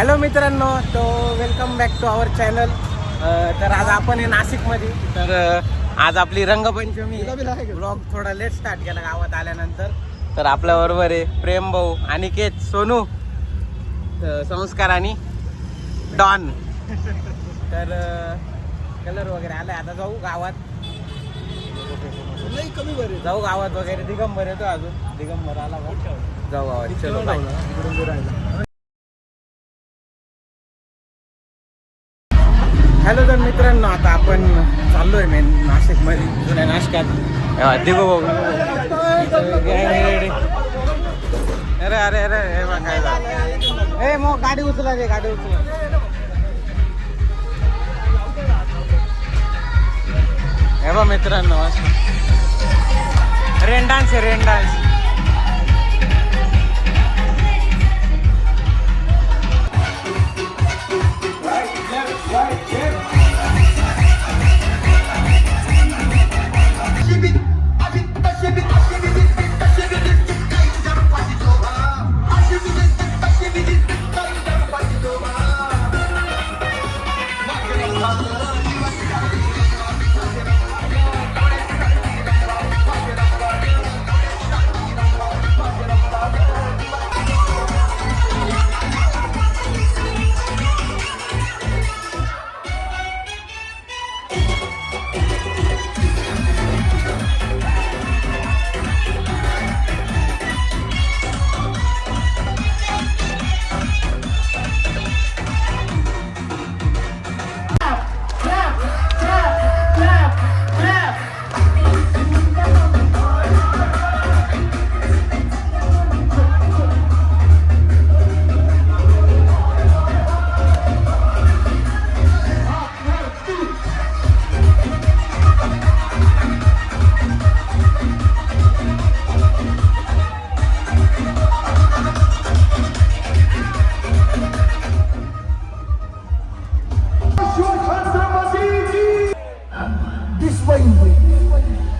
Hello मित्रांनो, तो welcome back to our channel. तर आज आपण आहे नाशिकमध्ये. तर आज आपली रंगपंचमी ब्लॉग थोडा लेट स्टार्ट केला गावात आल्यानंतर. तर आपल्याबरोबर आहे प्रेम भाऊ, अनिकेत, सोनू, संस्कार आणि डॉन. तर कलर वगैरे आलाय, आता जाऊ गावात. जाऊ गावात वगैरे. दिगंबर येतो अजून, दिगंबर आला का जाऊ गावात. चलो बाय. हॅलो तर मित्रांनो, आता आपण चाललोय मेन नाशिकमध्ये जुन्या नाशकात. दिगो भाऊ, अरे अरे अरे हे बघ काय झालं. ए मग गाडी उचला रे, गाडी उचला. हे बघ मित्रांनो, रेन डान्स आहे, रेन डान्स.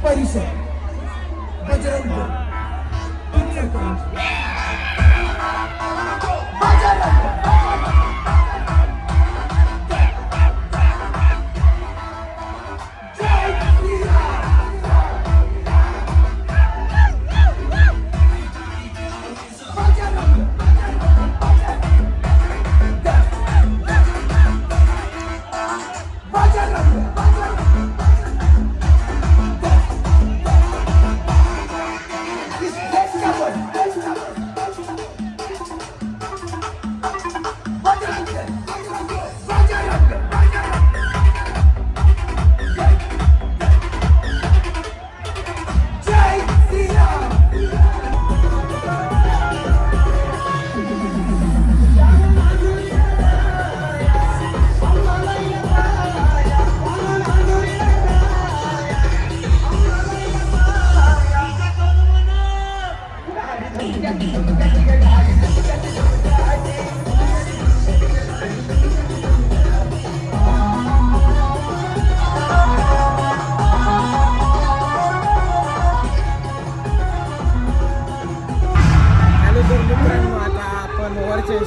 परिसर बजरंग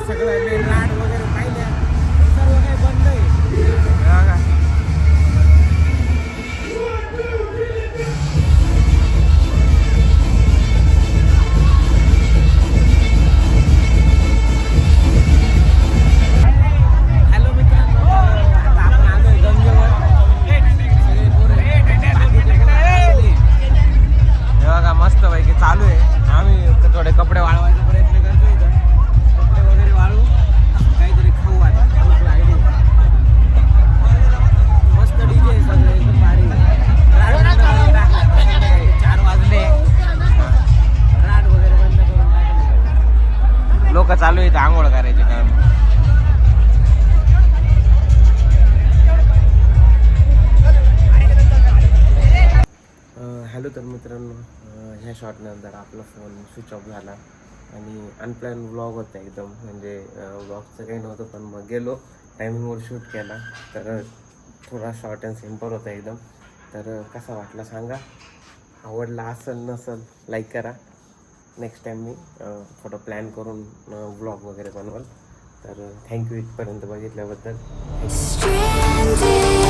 सगळं मेन राड वगैरे पाहिल्या, सर्व काही बंद आहे. हॅलो मित्रांनो, आता आपण आलोय गंगेवर. सगळे हे बघा मस्त पैकी चालू आहे. आम्ही थोडे कपडे वाळवायचा प्रयत्न करतो इथं. कपडे वगैरे वाळू, काहीतरी खाऊ. आता भूक लागली. मस्त डीजे सगळं एकदम भारी. राड बंद करून टाकला. 4 वाजले, राड वगैरे बंद करून टाकले. लोक चालू आहेत आंघोळ करायचे काम. हॅलो तर मित्रांनो, ह्या शॉटनंतर आपला फोन स्विच ऑफ झाला आणि अनप्लॅन व्लॉग होता एकदम. म्हणजे व्लॉगचं काही नव्हतं, पण मग गेलो टायमिंगवर शूट केला. तर थोडा शॉर्ट अँड सिम्पल होता एकदम. तर कसा वाटला सांगा. आवडला असेल नसेल लाईक करा. नेक्स्ट टाईम मी थोडं प्लॅन करून व्लॉग वगैरे बनवाल. तर थँक्यू इथपर्यंत बघितल्याबद्दल. Stranded